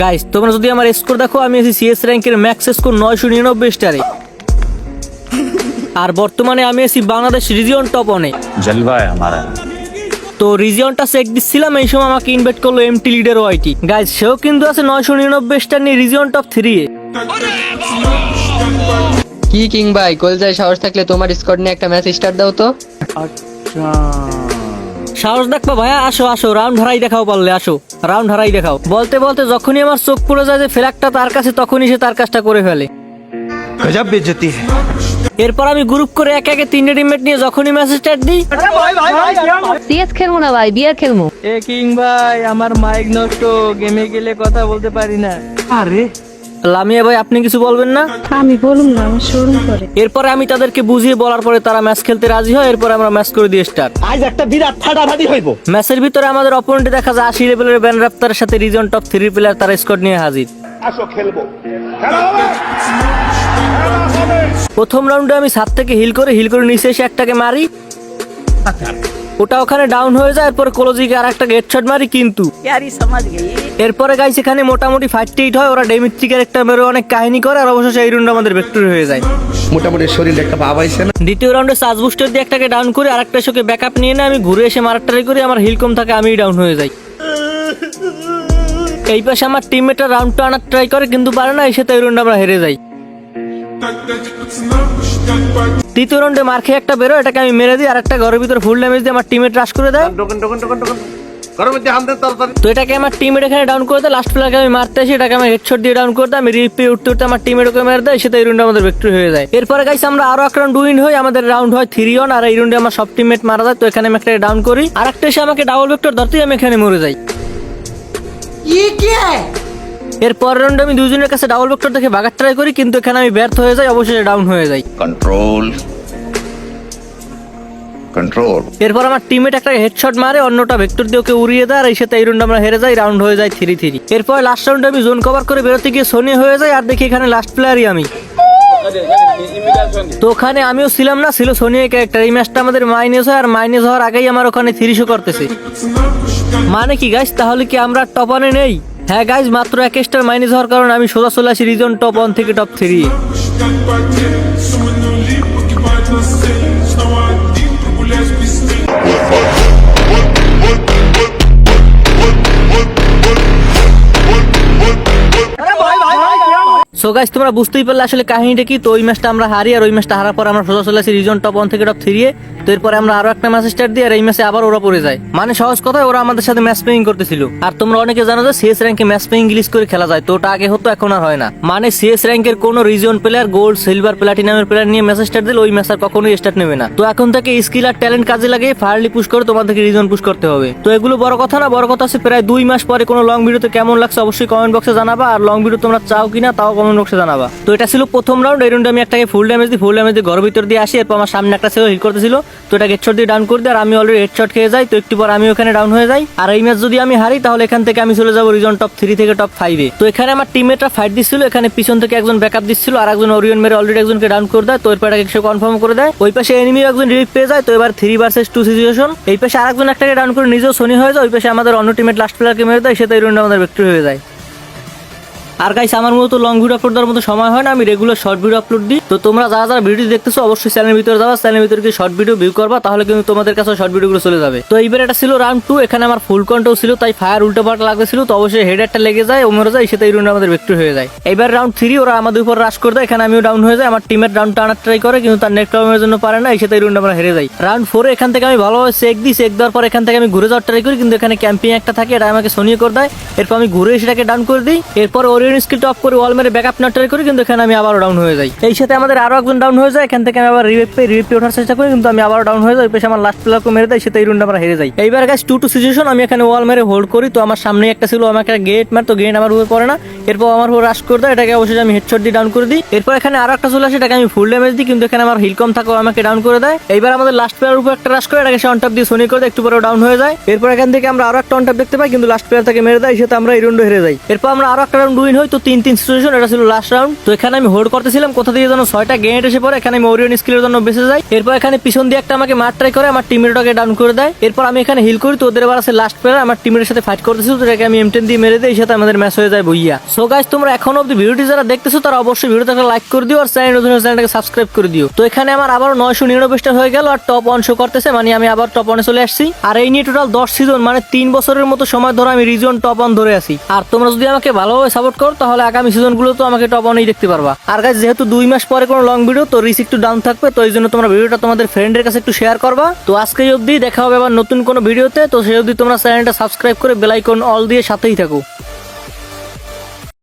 Guys তোমরা যদি আমার স্কোর দেখো, আমি আছি সিএস র্যাঙ্কের ম্যাক্স স্কোর 999 স্টারে। আর বর্তমানে আমি আছি বাংলাদেশ রিজিয়ন টপ 1-এ। जलवा है हमारा। তো রিজিয়নটা চেক দিচ্ছিলাম, এই সময় আমাকে ইনভাইট করলো এমটি লিডার ওয়াইটি। গাইস সেও কিন্তু আছে 999 স্টার নিয়ে রিজিয়ন টপ 3-এ। কি কিং ভাই, কলজায় সাহস থাকলে তোমার স্কোয়াড নিয়ে একটা ম্যাচ স্টার্ট দাও তো। সাহস দেখবা ভাইয়া, আসো আসো, রাউন্ড হারাই দেখাও, পারলে আসো রাউন্ড হারাই দেখাও। বলতে বলতে যখনই আমার চোখ পড়ে যায় যে ফ্ল্যাগটা তার কাছে, তখনই সে তার কাজটা করে ফেলে। गजब बेइज्जती है। এরপর আমি গ্রুপ করে একে একে 3টে টিমমেট নিয়ে যখনই ম্যাচ স্টার্ট দিই, সিএস খেলবো না ভাই, বিয়ার খেলবো। এ কিং ভাই আমার মাইক নষ্ট, গেমে গেলে কথা বলতে পারি না। अरे লামিয়া ভাই আপনি কিছু বলবেন না? আমি বলুম না, আমার শোরুম করে। এরপরে আমি তাদেরকে বুঝিয়ে বলার পরে তারা ম্যাচ খেলতে রাজি হয়। এরপর আমরা ম্যাচ করে দিয়ে স্টার্ট। आज একটা বিরাট ফাটাফাটি হইব। ম্যাচের ভিতরে আমাদের অপোনেন্টে দেখা যায় 80 লেভেলের ব্যান রাপ্তারের সাথে রিজন টপ 3 প্লেয়ার, তারা স্কোয়াড নিয়ে হাজির। প্রথম রাউন্ডে আমি ছাদ থেকে হিল করে নিচে এসে একটাকে মারি, ওটা ওখানে ডাউন হয়ে যায়। এরপর কোলোজিকে আর একটা হেডশট মারি, কিন্তু এরপরে গাইস এখানে মোটামুটি ফাইট হয়। ওরা ডেমিট্রিকের একটা মেরে অনেক কাহিনী করে, আর অবশেষে এই রাউন্ডে আমাদের ভিক্টরি হয়ে যায়। মোটামুটি শরীর একটা পাবাইছে না। দ্বিতীয় রাউন্ডে চার্জ বুস্টার দিয়ে একটাকে ডাউন করে আরেকটা শোকে ব্যাকআপ নিয়ে না আমি ঘুরে এসে মারার ট্রাই করি। আমার হিল কম থাকে, আমি ডাউন হয়ে যাই। এই পাশে আমার টিমমেটরা রাউন্ডটা আনার ট্রাই করে, কিন্তু পারে না। এসে তো এই রাউন্ডে আমরা হেরে যাই। তৃতীয় রাউন্ডে মার খেয়ে একটা বেরো, এটাকে আমি মেরে দিই। আর একটা ঘরের ভিতরে ফুল ড্যামেজ দিয়ে আমার টিমমেট রাশ করে দেয়। তো এটাকে আমার টিমমেট এখানে ডাউন করে দেয়। লাস্ট প্লেয়ারকে আমি মারতে আসি, এটাকে আমি হেডশট দিয়ে ডাউন করে দেয়। আমি রিপে উঠতে উঠতে আমার টিমমেট ওকে মেরে দেয়। সেটা এই রাউন্ডে আমাদের ভিক্টরি হয়ে যায়। এরপরে গাইস আমরা আরো এক রাউন্ড উইন হই, আমাদের রাউন্ড হয় 3-1। আর এই রাউন্ডে আমার সব টিমমেট মারা যায়। তো এখানে আমি একটা ডাউন করি, আর একটা এসে আমাকে ডাবল ভেক্টর ধরতেই আমি এখানে মরে যাই। এর পরের রাউন্ডে আমি দুজনের কাছে ডাবল ভেক্টর দেখে ভাগার ট্রাই করি, কিন্তু এখানে আমি ব্যর্থ হয়ে যাই, অবশেষে ডাউন হয়ে যাই। Control control. এরপর আমার টিমমেট একটা হেডশট মারে, অন্যটা ভেক্টর দিয়ে ওকে উড়িয়ে দেয়। আর এই সাথে এই রাউন্ড আমরা হেরে যাই, রাউন্ড হয়ে যায় 3-3। এরপর লাস্ট রাউন্ডে আমি জোন কভার করে বেরোতে গিয়ে সোনি হয়ে যায়, আর দেখি এখানে লাস্ট প্লেয়ারই আমি। তো ওখানে আমিও ছিলাম না, ছিল সোনি ক্যারেক্টার। এই ম্যাচটা আমাদের মাইনাস হয়, আর মাইনাস হওয়ার আগেই আমার ওখানে 300 করতেছে। মানে কি গাইস, তাহলে কি আমরা টপ 1-এ নেই? হ্যাঁ গাইজ, মাত্র 1 স্টার মাইনাস হওয়ার কারণে আমি সোজা চলে আসি রিজন টপ 1 থেকে টপ 3। সো গাইস তোমরা বুঝতেই পারলে আসলে কাহিনীটা কি। তো ওই ম্যাচটা আমরা হারি, আর ওই ম্যাচটা হারার পর আমরা সোজা চলে আসি রিজন টপ 1 থেকে টপ 3-এ। তো এরপরে আমরা আরো একটা ম্যাচ স্টার্ট দিই, আর এই ম্যাচে আবার ওরা পড়ে যায়। মানে সহজ কথা, ওরা আমাদের সাথে ম্যাচ পেইং করতেছিল। আর তোমরা অনেকে জানো যে সিএস র্যাঙ্কে ম্যাচ পেইং গ্লিচ করে খেলা যায়। তো ওটা আগে হতো, এখন আর হয় না। মানে সিএস র্যাঙ্কের কোন রিজন প্লেয়ার গোল্ড সিলভার প্লাটিনামের প্লেয়ার নিয়ে ম্যাচ স্টার্ট দিলে ওই ম্যাচ আর কখনোই স্টার্ট নেবে না। তো এখন থেকে স্কিল আর ট্যালেন্ট কাজে লাগিয়ে ফায়ারলি পুশ করে তোমাদেরকে রিজন পুশ করতে হবে। তো এগুলো বড় কথা না, বড় কথা হচ্ছে প্রায় 2 মাস পরে কোনো লং ভিডিওতে কেমন লাগছে অবশ্যই কমেন্ট বক্সে জানাবা। আর লং ভিডিও তোমরা চাও কিনা তাও কমেন্ট বক্সে জানাবা। তো এটা ছিল প্রথম রাউন্ড। এই রাউন্ডে আমি একটাকে ফুল ড্যামেজ দিয়ে ঘরের ভিতর দিয়ে আসি। এরপর আমার সামনে একটা ছিল হিট করতেছিল, তো এটা হেডশট দিয়ে ডাউন করে দিই। আর আমি অলরেডি হেডশট খেয়ে যাই। তো একটু পর আমি ওখানে ডাউন হয়ে যাই। আর এই ম্যাচ যদি আমি হারি, তাহলে এখান থেকে আমি চলে যাবো রিজন টপ 3 থেকে টপ 5-এ। তো এখানে আমার টিমমেটরা ফাইট দিচ্ছিল, এখানে পিছন থেকে একজন ব্যাকআপ দিচ্ছিল, আর একজন ওরিয়ন মেরে অলরেডি একজনকে ডাউন করে দেয়। তো এরপর এটাকে সে কনফার্ম করে দেয়। ওই পাশে এনিমি একজন রিলিফ পেয়ে যায়। তো এবার 3 ভার্সেস 2 সিচুয়েশন। এই পাশে আরেকজন একটাকে ডাউন করে নিজেও সোনি হয়ে যায়। ওই পাশে আমাদের অন্য টিমমেট লাস্ট প্লেয়ারকে মেরে দেয়, সেটা এই রাউন্ডে আমাদের ভিক্টরি হয়ে যায়। আর গাইস আমার মতো লং ভিডিও আপলোড দেওয়ার মতো সময় হয় না, আমি রেগুলার শর্ট ভিডিও আপলোড দিই। তো তোমরা যারা যারা ভিডিও দেখতেছো অবশ্যই চ্যানেলের ভিতরে যাবা, চ্যানেলের ভিতরে গিয়ে শর্ট ভিডিও ভিউ করবা, তাহলে কিন্তু তোমাদের কাছে শর্ট ভিডিওগুলো চলে যাবে। তো এইবার এটা ছিল রাউন্ড 2। এখানে আমার ফুল কন্ট্রোল ছিল, তাই ফায়ার উল্টো পাল্টা লাগতেছিল। তো অবশ্যই হেড একটা লেগে যায়, ও মরে যায়, সেটা এই রাউন্ডে আমাদের ভিক্টরি হয়ে যায়। এবার রাউন্ড 3 ওরা আমাদের উপর রাশ করে দেয়, এখানে আমিও ডাউন হয়ে যাই। আমার টিমের রাউন্ডটা আনার ট্রাই করে, কিন্তু তার নেট প্রবলেমের জন্য পারে না, সেটা এই রাউন্ডে আমরা হেরে যাই। রাউন্ড 4 এখান থেকে আমি ভালোভাবে চেক দিই, চেক দেওয়ার পর এখান থেকে আমি ঘুরে যাওয়ার ট্রাই করি, কিন্তু এখানে ক্যাম্পিং একটা থাকে, এটা আমাকে সোনিয়ে করে দেয়। এরপর আমি ঘুরে সেটাকে ডাউন করে দিই। এরপর ওরিয়ন স্কিল টপ করে ওয়াল মেরে ব্যাকআপ না ট্রাই করি, কিন্তু এখানে আমি আবারও ডাউন হয়ে যাই। এই সাথে আমাদের আরো একজন ডাউন হয়ে যায়। এখান থেকে আমি আবার রিভিপ ওঠার চেষ্টা করি, কিন্তু আমি আবারও ডাউন হয়ে যাই। ওই পাশে আমার লাস্ট প্লেয়ারকে মেরে দেয়, সেটা এই রাউন্ডে আমরা হেরে যাই। এইবার গাইস 2-2 সিচুয়েশন। আমি এখানে ওয়াল মেরে হোল্ড করি। তো আমার সামনে একটা ছিল, আমাকে একটা গেট মার, তো গেট আমার উপরে পড়ে না। এরপর আমার উপর রাশ করে দেয়, এটাকে অবশ্যই আমি হেডশট দিয়ে ডাউন করে দিই। এরপর এখানে আরো একটা চলে আসে, এটাকে আমি ফুল ড্যামেজ দিই, কিন্তু এখানে আমার হিল কম থাকো আমাকে ডাউন করে দেয়। এইবার আমাদের লাস্ট প্লেয়ার উপর একটা রাশ করে, এটাকে সে অন টপ দিয়ে সোনি করে দেয়, একটু পরে ডাউন হয়ে যায়। এরপর এখান থেকে আমরা আরো একটা অন টপ দেখতে পাই, কিন্তু লাস্ট প্লেয়ার থেকে মেরে দেয়, সেটা আমরা এই রাউন্ডে হেরে যাই। এরপর আমরা আরো একটা রাউন্ড উইন হয় তো 3-3 সিচুয়েশন, এটা ছিল লাস্ট রাউন্ড। তো এখানে আমি হোল্ড করতেছিলাম, কোথা দিয়ে যেন 6টা গ্রেনেড এসে পড়ে, এখানে আমি ওরিয়ন স্কিলের জন্য বেঁচে যাই। এরপর এখানে পিছন দিয়ে একটা আমাকে মার ট্রাই করে, আমার টিমমেটটাকে ডাউন করে দেয়। এরপর আমি এখানে হিল করি, তো ওদের এবার আছে লাস্ট প্লেয়ার, আমার টিমের সাথে ফাইট করতেছিল, তো এটাকে আমি M10 দিয়ে মেরে দেই, সাথে আমাদের ম্যাচ হয়ে যায় বইয়া। সো গাইস, তোমরা এখন অব্দি ভিডিওটি যারা দেখতেছো তারা অবশ্যই ভিডিওতে একটা লাইক করে দিও আর চ্যানেলটাকে সাবস্ক্রাইব করে দিও। তো এখানে আমার আবার 999 স্টার হয়ে গেল আর টপ 1 শো করতেছে, মানে আমি আবার টপ 1 চলে আসছি। আর এই নিয়ে টোটাল 10 সিজন, মানে 3 বছরের মতো সময় ধরে আমি রিজন টপ 1 ধরে আছি। আর তোমরা যদি আমাকে ভালোভাবে সাপোর্ট করো তাহলে আগামী সিজনগুলো তো আমাকে টপ 1-ই দেখতে পারবা। আর গাইস, যেহেতু 2 মাস পরে কোনো লং ভিডিও, তো রিস্ক একটু ডাউন থাকবে, তো এই জন্য তোমরা ভিডিওটা তোমাদের ফ্রেন্ডের কাছে একটু শেয়ার করবা। তো আজকে অবধি দেখা হবে আবার নতুন কোনো ভিডিওতে, তো সেই অবধি তোমরা চ্যানেলটা সাবস্ক্রাইব করে বেল আইকন অল দিয়ে সাথেই থাকো।